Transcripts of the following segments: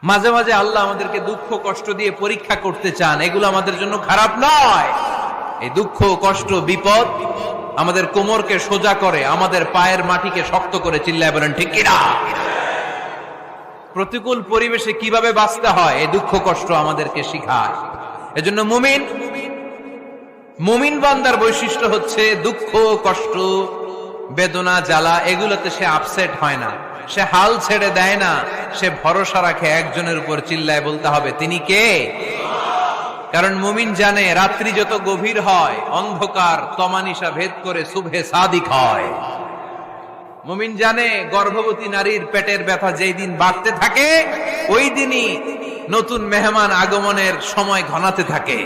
মাঝে মাঝে আল্লাহ আমাদেরকে দুঃখ কষ্ট দিয়ে পরীক্ষা করতে চান, এগুলো আমাদের জন্য খারাপ নয়। এই দুঃখ কষ্ট বিপদ আমাদের কোমরকে সোজা করে, আমাদের পায়ের মাটিকে শক্ত করে। চিল্লায় বলেন ঠিক কিনা? প্রতিকূল পরিবেশে কিভাবে বাঁচতে হয় এই দুঃখ কষ্ট আমাদেরকে শিখায়। এজন্য মুমিন বান্দার বৈশিষ্ট্য হচ্ছে দুঃখ কষ্ট বেদনা জ্বালা এগুলোতে সে আপসেট হয় না, সে হাল ছেড়ে দেয় না, সে ভরসা রাখে একজনের উপর। চিল্লায় বলতে হবে তিনি কে? কারণ মুমিন জানে রাত্রি যত গভীর হয় অন্ধকার তমানিসা ভেদ করে সুবহে সাদিক হয়। মুমিন জানে গর্ভবতী নারীর পেটের ব্যথা যেই দিন বাড়তে থাকে ওই দিনই নতুন মেহমান আগমনের সময় ঘনাতে থাকে।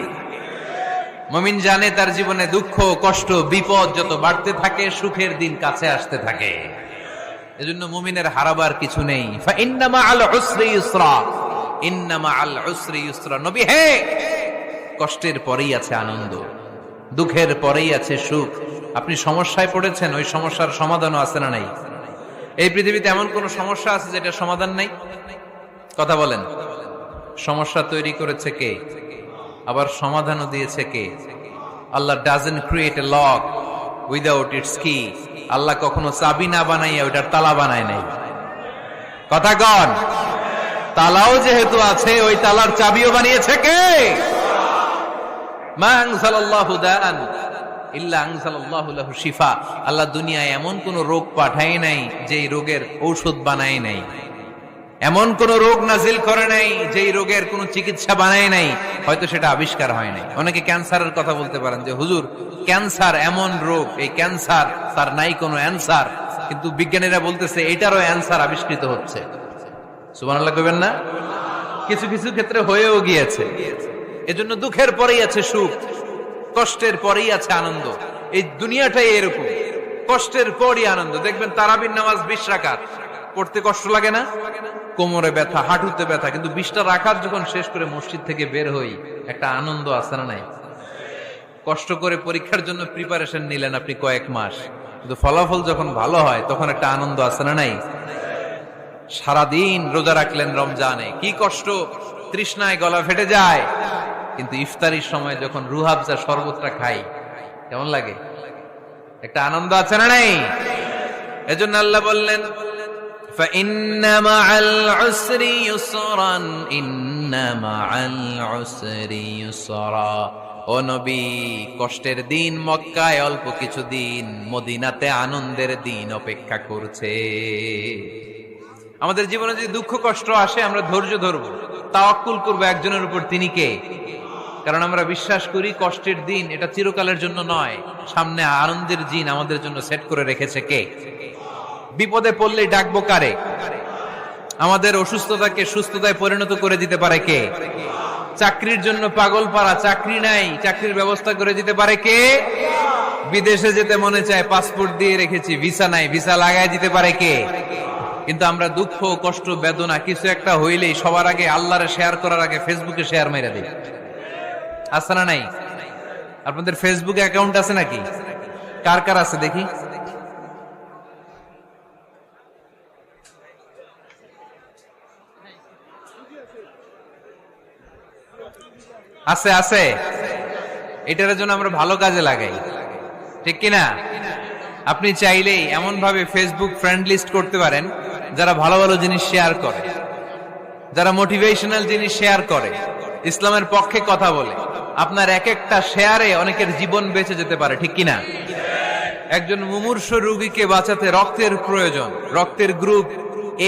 মুমিন জানে তার জীবনে দুঃখ কষ্ট বিপদ যত বাড়তে থাকে সুখের দিন কাছে আসতে থাকে। এজন্য মুমিনের হারাবার কিছু নেই। ইন্না মাআল উসরি ইউসরা, ইন্না মাআল উসরি ইউসরা। নবী হে, কষ্টের পরেই আছে আনন্দ, দুঃখের পরেই আছে সুখ। আপনি সমস্যায় পড়েছেন, ওই সমস্যার সমাধানও আছে না নাই? এই পৃথিবীতে এমন কোন সমস্যা আছে যেটা সমাধান নাই? কথা বলেন। সমস্যা তৈরি করেছে কে? আবার সমাধানও দিয়েছে কে? Allah doesn't create a lock without its key. Allah কখনো চাবি না বানাইয়া ওইটার তালা বানায় নাই। কথা কন। তালাও যেহেতু আছে ওই তালার চাবিও বানিয়েছে কে? মা আনজালাল্লাহু দাআন ইল্লা আনজালাল্লাহু লাহু শিফা। আল্লাহ দুনিয়ায় এমন কোন রোগ পাঠায় নাই যেই রোগের ঔষধ বানায় নাই, এমন কোন রোগ নাজিল করে নাই যেই রোগের কোন চিকিৎসা বানায় নাই, হয়তো সেটা আবিষ্কার হয় নাই। অনেকে ক্যান্সারের কথা বলতে পারেন যে হুজুর ক্যান্সার এমন রোগ, এই ক্যান্সার তার নাই কোনো অ্যান্সার, কিন্তু বিজ্ঞানীরা বলতেছে এটারও অ্যান্সার আবিষ্কৃত হচ্ছে। সুবহানাল্লাহ কইবেন না? কিছু কিছু ক্ষেত্রে হয়েও গিয়েছে। এজন্য দুঃখের পরেই আছে সুখ, কষ্টের পরেই আছে আনন্দ। এই দুনিয়াটাই এরকম, কষ্টের পরই আনন্দ। দেখবেন তারাবির নামাজ 20 রাকাত পড়তে কষ্ট লাগে না? কোমরে ব্যথা, হাঁটুতে ব্যথা, কিন্তু 20টা রাকাত যখন শেষ করে মসজিদ থেকে বের হই একটা আনন্দ আছে না নাই? কষ্ট করে পরীক্ষার জন্য প্রিপারেশন নিলেন আপনি কয়েক মাস, কিন্তু ফলাফল যখন ভালো হয় তখন একটা আনন্দ আছে না নাই? সারাদিন রোজা রাখলেন রমজানে, কি কষ্ট, তৃষ্ণায় গলা ফেটে যায়, কিন্তু ইফতারির সময় যখন রুহাবজা শরবতটা খাই কেমন লাগে? একটা আনন্দ আছে না নাই? এজন্য আল্লাহ বললেন فَإِنَّ مَعَ الْعُسْرِ يُسْرًا إِنَّ مَعَ الْعُسْرِ يُسْرًا। ও নবী, কষ্টের দিন মক্কায় অল্প কিছু দিন, মদিনাতে আনন্দের দিন অপেক্ষা করছে। আমাদের জীবনে যদি দুঃখ কষ্ট আসে আমরা ধৈর্য ধরবো, তাওয়াক্কুল করবো একজনের উপর, তিনি কে? কারণ আমরা বিশ্বাস করি কষ্টের দিন এটা চিরকালের জন্য নয়, সামনে আনন্দের দিন আমাদের জন্য সেট করে রেখেছে কে? বিপদে পড়লেই ডাকবো কারে? আমাদের অসুস্থতাকে সুস্থতায় পরিণত করে দিতে পারে কে? চাকরির জন্য পাগল পারা, চাকরি নাই, চাকরির ব্যবস্থা করে দিতে পারে কে? বিদেশে যেতে মনে চায়, পাসপোর্ট দিয়ে রেখেছি, ভিসা নাই, ভিসা লাগায় দিতে পারে কে? কিন্তু আমরা দুঃখ কষ্ট বেদনা কিছু একটা হইলেই সবার আগে আল্লাহরে শেয়ার করার আগে ফেসবুকে শেয়ার মেরে দিই। আছে না নাই? আপনাদের ফেসবুকে অ্যাকাউন্ট আছে নাকি? কার কার আছে দেখি? আছে আছে। এটার জন্য আমরা ভালো কাজে লাগাই, ঠিক কিনা? আপনি চাইলেই এমন ভাবে ফেসবুক ফ্রেন্ড লিস্ট করতে পারেন যারা ভালো ভালো জিনিস শেয়ার করে, যারা মোটিভেশনাল জিনিস শেয়ার করে, ইসলামের পক্ষে কথা বলে। আপনার এক একটা শেয়ারে অনেকের জীবন বেঁচে যেতে পারে, ঠিক কিনা? একজন মুমূর্ষ রোগীকে বাঁচাতে রক্তের প্রয়োজন, রক্তের গ্রুপ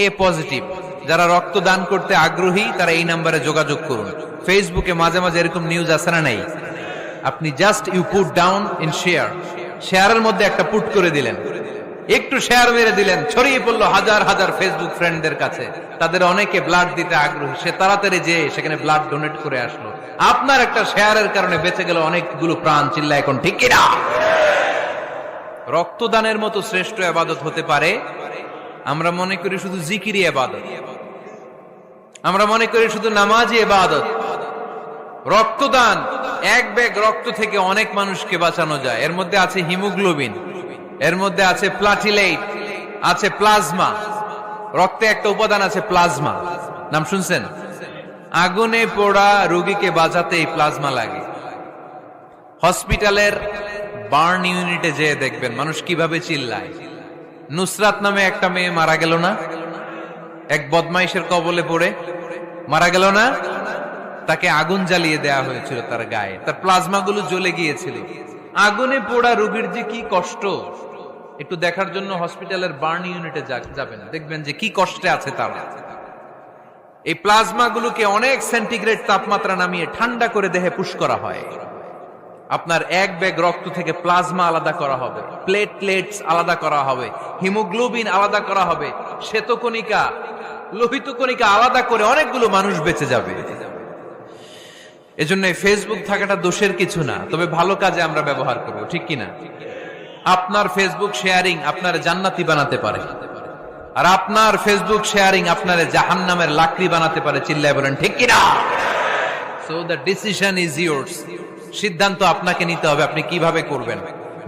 এ পজিটিভ। যারা রক্ত দান করতে আগ্রহী তারা এই নাম্বারে যোগাযোগ করুন। ফেসবুকে মাঝে মাঝে এরকম নিউজ আসে না নাই? আপনি just you put down in share, শেয়ারের মধ্যে একটা পুট করে দিলেন, একটু শেয়ার মেরে দিলেন, ছড়িয়ে পড়লো হাজার হাজার ফেসবুক ফ্রেন্ডদের কাছে। তাদের অনেকে ব্লাড দিতে আগ্রহী, সে তাড়াতাড়ি যে সেখানে ব্লাড ডোনেট করে আসলো। আপনার একটা শেয়ারের কারণে বেঁচে গেল অনেকগুলো প্রাণ। চিল্লা এখন ঠিক কিনা? রক্তদানের মতো শ্রেষ্ঠ ইবাদত হতে পারে? আমরা মনে করি শুধু জিকিরি ইবাদত, আমরা মনে করি শুধু নামাজি ইবাদত। রক্তদান, এক ব্যাগ রক্ত থেকে অনেক মানুষকে বাঁচানো যায়। এর মধ্যে আছে হিমোগ্লোবিন, এর মধ্যে আছে প্লাটিলেট, আছে প্লাজমা। রক্তে একটা উপাদান আছে প্লাজমা। নাম শুনছেন? আগুনে পোড়া রোগীকে বাঁচাতে এই প্লাজমা লাগে। হসপিটালের বার্ন ইউনিটে যেয়ে দেখবেন মানুষ কিভাবে চিল্লায়। নুসরাত নামে একটা মেয়ে মারা গেল না, এক বদমাইশের কবলে পড়ে মারা গেল না? তাকে আগুন জ্বালিয়ে দেয়া হয়েছিল তার গায়ে, তার প্লাজমা গুলো জ্বলে গিয়েছিল। আগুনে পোড়া রোগীর যে কি কষ্ট, একটু দেখার জন্য হসপিটালের বার্ন ইউনিটে যাবেন, দেখবেন যে কি কষ্টে আছে তারা। এই প্লাজমা গুলোকে অনেক সেন্টিগ্রেড তাপমাত্রা নামিয়ে ঠান্ডা করে দেহে পুশ করা হয়। আপনার এক ব্যাগ রক্ত থেকে প্লাজমা আলাদা করা হবে, প্লেটলেটস আলাদা করা হবে, হিমোগ্লোবিন আলাদা করা হবে, শ্বেতকণিকা, লোহিত কণিকা আলাদা করে অনেকগুলো মানুষ বেঁচে যাবে। এজন্য ফেসবুক থাকাটা দোষের কিছু না, তবে ভালো কাজে আমরা ব্যবহার করব, ঠিক কিনা? আপনার ফেসবুক শেয়ারিং আপনার জান্নাতি বানাতে পারে, আর আপনার ফেসবুক শেয়ারিং আপনার জাহান্নামের লাকড়ি বানাতে পারে। চিল্লায় বলেন ঠিক কিনা? So the decision is yours. সিদ্ধান্ত আপনাকে নিতে হবে, আপনি কিভাবে করবেন।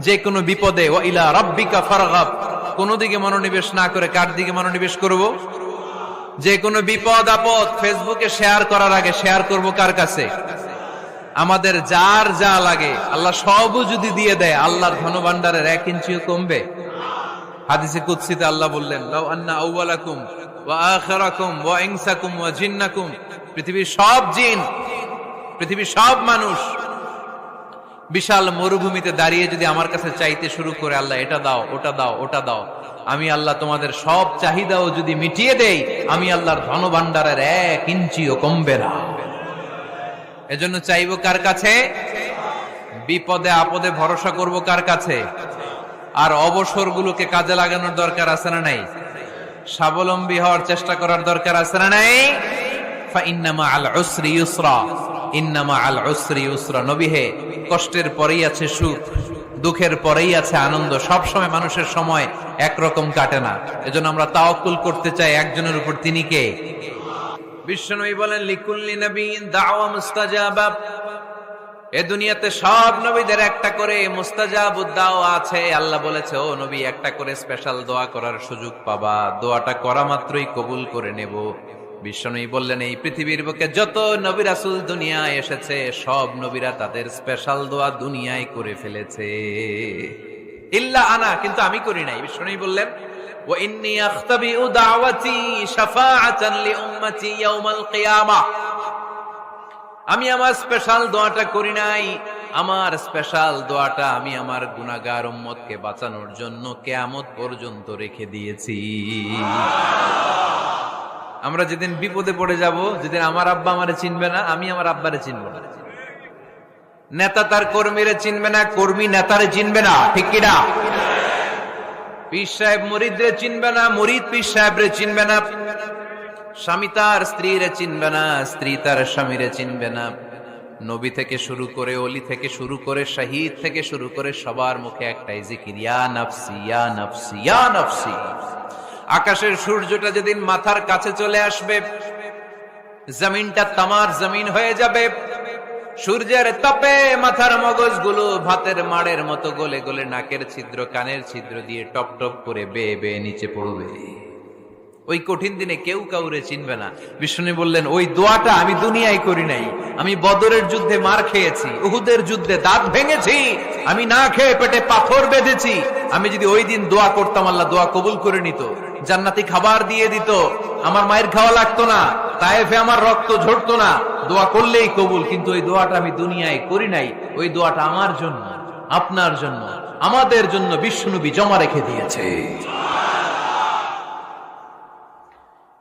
যে কোনো বিপদে ওয়া ইলা রাব্বিকা ফারগাব, কোন দিকে মনোনিবেশ না করে কার দিকে মনোনিবেশ করব? যে কোনো বিপদ আপদ ফেসবুকে শেয়ার করার আগে শেয়ার করব কার কাছে? আমাদের যার যা লাগে আল্লাহ সবও যদি দিয়ে দেয়, আল্লাহর ধনভাণ্ডারের 1 ইঞ্চিও কমবে? হাদিসে কুদসিতে আল্লাহ বললেন, লাউ আন্না আউওয়ালাকুম ওয়া আখিরাকুম ওয়া ইনসাকুম ওয়া জিন্নাকুম, পৃথিবীর সব জিন, পৃথিবীর সব মানুষ বিশাল মরুভূমিতে দাঁড়িয়ে যদি আমার কাছে চাইতে শুরু করে, আল্লাহ এটা দাও, ওটা দাও, ওটা দাও, আমি আল্লাহ তোমাদের সব চাহিদাও যদি মিটিয়ে দেই, আমি আল্লাহর ধনভাণ্ডারের 1 ইঞ্চিও কমবে না। এজন্য চাইবো কার কাছে? বিপদে আপদে ভরসা করব কার কাছে? আর অবসরগুলোকে কাজে লাগানোর দরকার আছে না নাই? স্বাবলম্বী হওয়ার চেষ্টা করার দরকার আছে না নাই? ফা ইন্নামা আল উসরি ইউসরা, ইন্নামা আল উসরি ইউসরা। নবী হে, কষ্টের পরেই আছে সুখ, দুঃখের পরেই আছে আনন্দ। সব সময় মানুষের সময় একরকম কাটে না। এজন্য আমরা তাওয়াক্কুল করতে চাই একজনের উপর, তিনি কে? বিশ্বনবী বলেন, লিকুল্লি নবিয়্যিন দাওয়া মুস্তাজাবা। এ দুনিয়াতে সব নবীদের একটা করে মুস্তাজাবুদ দাওয়া আছে। আল্লাহ বলেছে, ও নবী, একটা করে স্পেশাল দোয়া করার সুযোগ পাবা, দোয়াটা করা মাত্রই কবুল করে নেব। বিশ্বনবী বললেন, এই পৃথিবীর বুকে যত নবী রাসূল দুনিয়ায় এসেছে, সব নবীরা তাদের স্পেশাল দোয়া দুনিয়ায় করে ফেলেছে, ইল্লা আনা, কিন্তু আমি করি নাই। বিশ্বনবী বললেন, ওয়া ইন্নী আখতাবিউ দাওয়াতি শাফাআতান লিউম্মতি ইয়াউমাল কিয়ামাহ। আমি আমার স্পেশাল দোয়াটা করি নাই, আমার স্পেশাল দোয়াটা আমি আমার গুনাহগার উম্মতকে বাঁচানোর জন্য কিয়ামত পর্যন্ত রেখে দিয়েছি। আমরা যেদিন বিপদে পড়ে যাব, যেদিন আমার আব্বা আমারে চিনবে না, আমি আমার আব্বারে চিনব না, নেতা তার কর্মীরে চিনবে না, কর্মী নেতারে চিনবে না, ঠিক কিনা? পীর সাহেব মুরিদরে চিনবে না, মুরিদ পীর সাহেবরে চিনবে না, স্বামী তার স্ত্রীরে চিনবে না, স্ত্রী তার স্বামীরে চিনবে না। নবী থেকে শুরু করে, অলি থেকে শুরু করে, শহীদ থেকে শুরু করে সবার মুখে একটাই জিকির, ইয়া নাফসি ইয়া নাফসি ইয়া নাফসি। আকাশের সূর্যটা যেদিন মাথার কাছে চলে আসবে, জমিনটা তামার জমিন হয়ে যাবে, সূর্যের তাপে মাথার মগজগুলো ভাতের মাড়ের মতো গলে গলে নাকের ছিদ্র কানের ছিদ্র দিয়ে টপ টপ করে বেয়ে বেয়ে নিচে পড়বে। ওই কঠিন দিনে কেউ কাউরে চিনবে না। বিষ্ণু বললেন, ওই দোয়াটা আমি দুনিয়ায় করি নাই, আমি বদরের যুদ্ধে মার খেয়েছি, উহুদের যুদ্ধে দাঁত ভেঙেছি, আমি না খেয়ে পেটে পাথর বেঁধেছি। আমি যদি ওই দিন দোয়া করতাম, আল্লাহ দোয়া কবুল করে নিত, জান্নাতি খাবার দিয়ে দিত, আমার মায়ের খাওয়া লাগতো না, তায়েফে আমার রক্ত ঝরতো না, দোয়া করলেই কবুল। কিন্তু ওই দোয়াটা আমি দুনিয়ায় করি নাই, ওই দোয়াটা আমার জন্য, আপনার জন্য, আমাদের জন্য বিশ্বনবী জমা রেখে দিয়েছে।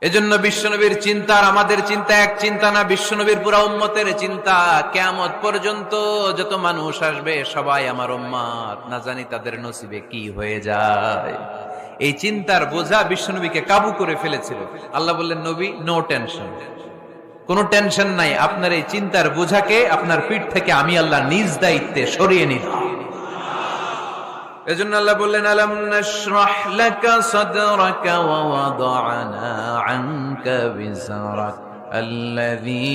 এজন্য বিশ্বনবীর চিন্তা আর আমাদের চিন্তা এক চিন্তা না, বিশ্বনবীর পুরা উম্মতের চিন্তা। কিয়ামত পর্যন্ত যত মানুষ আসবে সবাই আমার উম্মত, না জানি তাদের নসিবে কি হয়ে যায়। এই চিন্তার বোঝা বিশ্বনবীকে কাবু করে ফেলেছিল। আল্লাহ বললেন, নবী, নো টেনশন, কোনো টেনশন নাই, আপনার এই চিন্তার বোঝাকে আপনার পিঠ থেকে আমি আল্লাহ নিজ দায়িত্বে সরিয়ে নিলাম। এজন্য আল্লাহ বললেন, আলাম নাশরাহ লাকা সাদরাকা ওয়া ওয়াদা'না আনকা বিজরাক আল্লাযী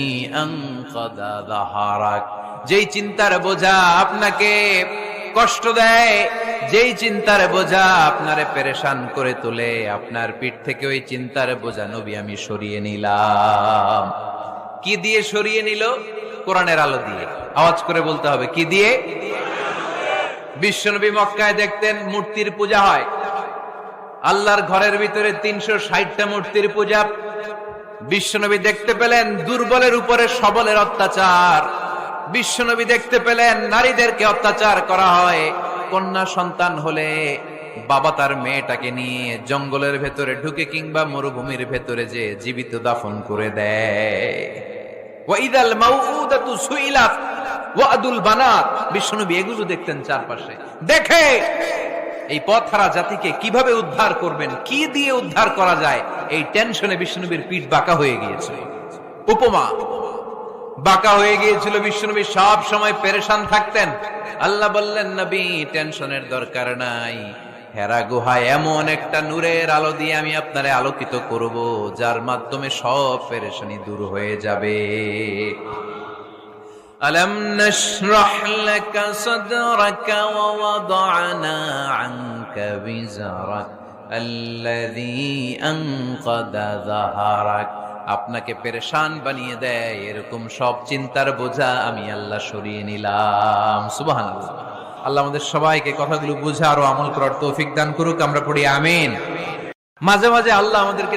আনকাদা যাহরাক। যেই চিন্তার বোঝা আপনাকে কষ্ট দেয়, যেই চিন্তার বোঝা আপনারে পেরেশান করে তোলে, আপনার পিঠ থেকে ওই চিন্তার বোঝা নবী আমি সরিয়ে নিলাম। কি দিয়ে সরিয়ে নিল? কোরআনের আলো দিয়ে। আওয়াজ করে বলতে হবে, কি দিয়ে? বিশ্বনবী মক্কায় দেখতেন মূর্তির পূজা হয়, আল্লাহর ঘরের ভিতরে 360টা মূর্তির পূজা। বিশ্বনবী দেখতে পেলেন দুর্বলের উপরে সবলের অত্যাচার। বিশ্বনবী দেখতে পেলেন নারীদেরকে অত্যাচার করা হয়। কন্যা সন্তান হলে বাবা তার মেয়েটাকে নিয়ে জঙ্গলের ভেতরে ঢুকে কিংবা মরুভূমির ভেতরে যে জীবিত দাফন করে দেয়। ওয়াইদাল মাউউদাতু সুইলাত ওয়াদুল বানাত। বিশ্বনবী এগুলো দেখতেন চারপাশে, দেখে এই পথহারা জাতিকে কিভাবে উদ্ধার করবেন, কি দিয়ে উদ্ধার করা যায়, এই টেনশনে বিশ্বনবীর পিঠ বাঁকা হয়ে গিয়েছিল। উপমা বাঁকা হয়ে গিয়েছিল। বিশ্বনবী সব সময় পেরেশান থাকতেন। আল্লাহ বললেন, নবী টেনশনের দরকার নাই, হেরা গুহায় এমন একটা নূরের আলো দিয়ে আমি আপনারে আলোকিত করব, যার মাধ্যমে সব পেরেশানি দূর হয়ে যাবে। ألم نشرح لك صدرك ووضعنا عنك وزرك الذي أنقض ظهرك। আপনাকে পেরেশান বানিয়ে দেয় এরকম সব চিন্তার বোঝা আমি আল্লাহ সরিয়ে নিলাম। সুবহানাল্লাহ। আল্লাহ আমাদের সবাইকে কথাগুলো বুঝার ও আমল করার তৌফিক দান করুক। আমরা পড়ি আমিন। মাঝে মাঝে আল্লাহ আমাদেরকে